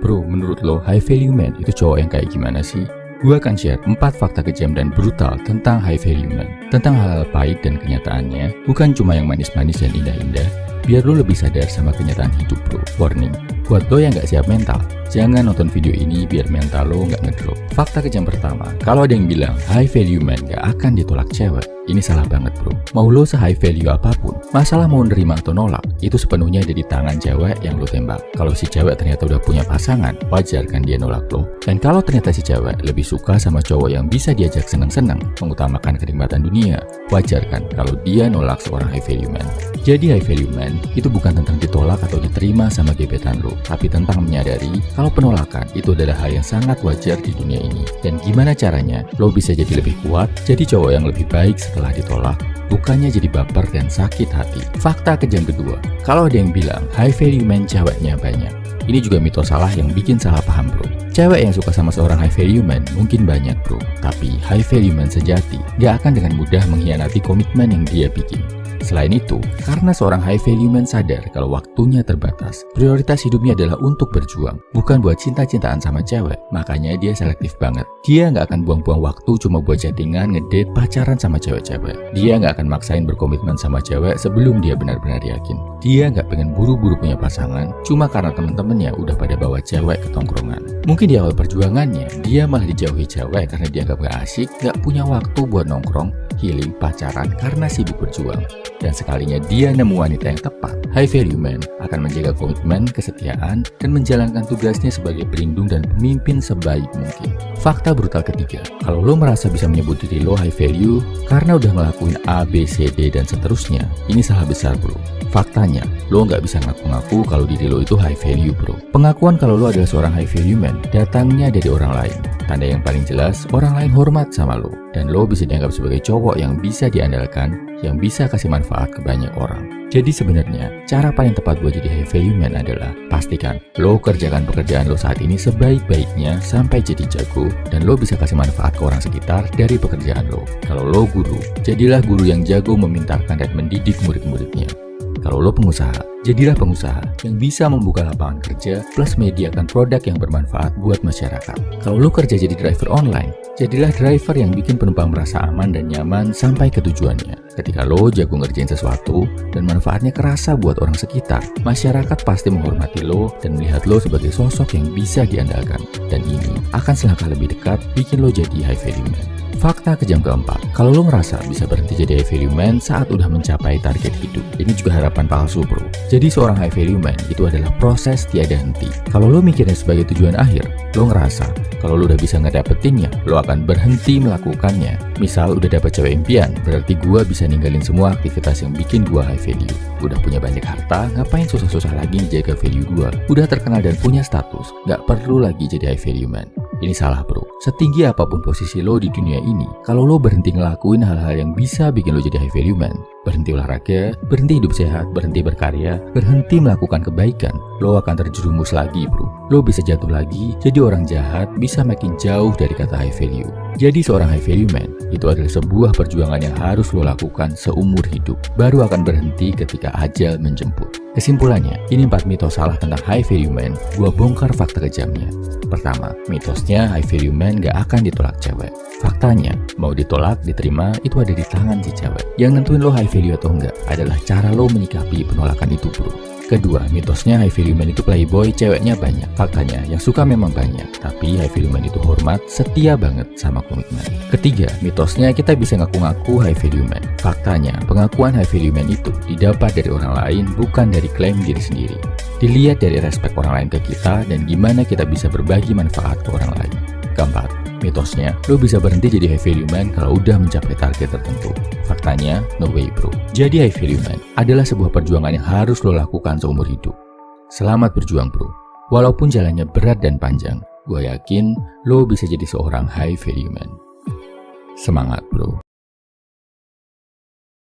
Bro, menurut lo high value man itu cowok yang kayak gimana sih? Gue akan share 4 fakta kejam dan brutal tentang high value man. Tentang hal-hal pahit dan kenyataannya, bukan cuma yang manis-manis dan indah-indah. Biar lo lebih sadar sama kenyataan hidup bro. Warning, buat lo yang gak siap mental, jangan nonton video ini biar mental lo gak ngedrop. Fakta kejam pertama, kalau ada yang bilang high value man gak akan ditolak cewek, ini salah banget bro. Mau lo se-high value apapun, masalah mau nerima atau nolak, itu sepenuhnya ada di tangan cewek yang lo tembak. Kalau si cewek ternyata udah punya pasangan, wajar kan dia nolak lo. Dan kalau ternyata si cewek lebih suka sama cowok yang bisa diajak seneng-seneng, mengutamakan kenikmatan dunia, wajar kan kalau dia nolak seorang high value man. Jadi high value man itu bukan tentang ditolak atau diterima sama gebetan lo, tapi tentang menyadari kalau penolakan itu adalah hal yang sangat wajar di dunia ini. Dan gimana caranya lo bisa jadi lebih kuat, jadi cowok yang lebih baik setelah ditolak, bukannya jadi baper dan sakit hati. Fakta kejam kedua, kalau ada yang bilang high value man ceweknya banyak, ini juga mitos salah yang bikin salah paham bro. Cewek yang suka sama seorang high value man mungkin banyak bro, tapi high value man sejati gak akan dengan mudah mengkhianati komitmen yang dia bikin. Selain itu, karena seorang high value man sadar kalau waktunya terbatas, prioritas hidupnya adalah untuk berjuang, bukan buat cinta-cintaan sama cewek. Makanya dia selektif banget. Dia nggak akan buang-buang waktu cuma buat chattingan, ngedate, pacaran sama cewek-cewek. Dia nggak akan maksain berkomitmen sama cewek sebelum dia benar-benar yakin. Dia nggak pengen buru-buru punya pasangan cuma karena temen-temennya udah pada bawa cewek ke tongkrongan. Mungkin di awal perjuangannya, dia malah dijauhi cewek karena dia nggak asik, nggak punya waktu buat nongkrong, healing, pacaran karena sibuk berjuang. Dan sekalinya dia nemu wanita yang tepat, high value man akan menjaga komitmen, kesetiaan, dan menjalankan tugasnya sebagai pelindung dan pemimpin sebaik mungkin. Fakta brutal ketiga, kalau lo merasa bisa menyebut diri lo high value karena udah ngelakuin A, B, C, D, dan seterusnya, ini salah besar bro. Faktanya, lo nggak bisa ngaku-ngaku kalau diri lo itu high value bro. Pengakuan kalau lo adalah seorang high value man datangnya dari orang lain. Tanda yang paling jelas, orang lain hormat sama lo, dan lo bisa dianggap sebagai cowok yang bisa diandalkan, yang bisa kasih manfaat ke banyak orang. Jadi sebenarnya, cara paling tepat buat jadi high value man adalah pastikan lo kerjakan pekerjaan lo saat ini sebaik-baiknya sampai jadi jago, dan lo bisa kasih manfaat ke orang sekitar dari pekerjaan lo. Kalau lo guru, jadilah guru yang jago memintarkan dan mendidik murid-muridnya. Kalau lo pengusaha, jadilah pengusaha yang bisa membuka lapangan kerja plus menyediakan produk yang bermanfaat buat masyarakat. Kalau lo kerja jadi driver online, jadilah driver yang bikin penumpang merasa aman dan nyaman sampai ke tujuannya. Ketika lo jago ngerjain sesuatu dan manfaatnya kerasa buat orang sekitar, masyarakat pasti menghormati lo dan melihat lo sebagai sosok yang bisa diandalkan. Dan ini akan selangkah lebih dekat bikin lo jadi high value man. Fakta kejam keempat, kalau lo ngerasa bisa berhenti jadi high value man saat udah mencapai target hidup, ini juga harapan palsu bro. Jadi seorang high value man itu adalah proses tiada henti. Kalau lo mikirnya sebagai tujuan akhir, lo ngerasa kalau lo udah bisa ngedapetinnya, lo akan berhenti melakukannya. Misal udah dapet cewek impian, berarti gua bisa ninggalin semua aktivitas yang bikin gua high value. Udah punya banyak harta, ngapain susah-susah lagi ngejaga value gua? Udah terkenal dan punya status, gak perlu lagi jadi high value man. Ini salah bro. Setinggi apapun posisi lo di dunia ini, kalau lo berhenti ngelakuin hal-hal yang bisa bikin lo jadi high value man, berhenti olahraga, berhenti hidup sehat, berhenti berkarya, berhenti melakukan kebaikan, lo akan terjerumus lagi bro. Lo bisa jatuh lagi, jadi orang jahat, bisa makin jauh dari kata high value. Jadi seorang high value man, itu adalah sebuah perjuangan yang harus lo lakukan seumur hidup, baru akan berhenti ketika ajal menjemput. Kesimpulannya, ini 4 mitos salah tentang high value man, gua bongkar fakta kejamnya. Pertama, mitosnya high value man gak akan ditolak cewek. Faktanya, mau ditolak, diterima, itu ada di tangan si cewek. Yang nentuin lo high value atau enggak adalah cara lo menyikapi penolakan itu bro. Kedua, mitosnya high value man itu playboy, ceweknya banyak. Faktanya, yang suka memang banyak, tapi high value man itu hormat, setia banget sama komitmen. Ketiga, mitosnya kita bisa ngaku-ngaku high value man. Faktanya, pengakuan high value man itu didapat dari orang lain, bukan dari klaim diri sendiri. Dilihat dari respek orang lain ke kita dan gimana kita bisa berbagi manfaat ke orang lain. Keempat, mitosnya, lo bisa berhenti jadi high value man kalau udah mencapai target tertentu. Faktanya, no way bro. Jadi high value man adalah sebuah perjuangan yang harus lo lakukan seumur hidup. Selamat berjuang bro. Walaupun jalannya berat dan panjang, gue yakin lo bisa jadi seorang high value man. Semangat bro.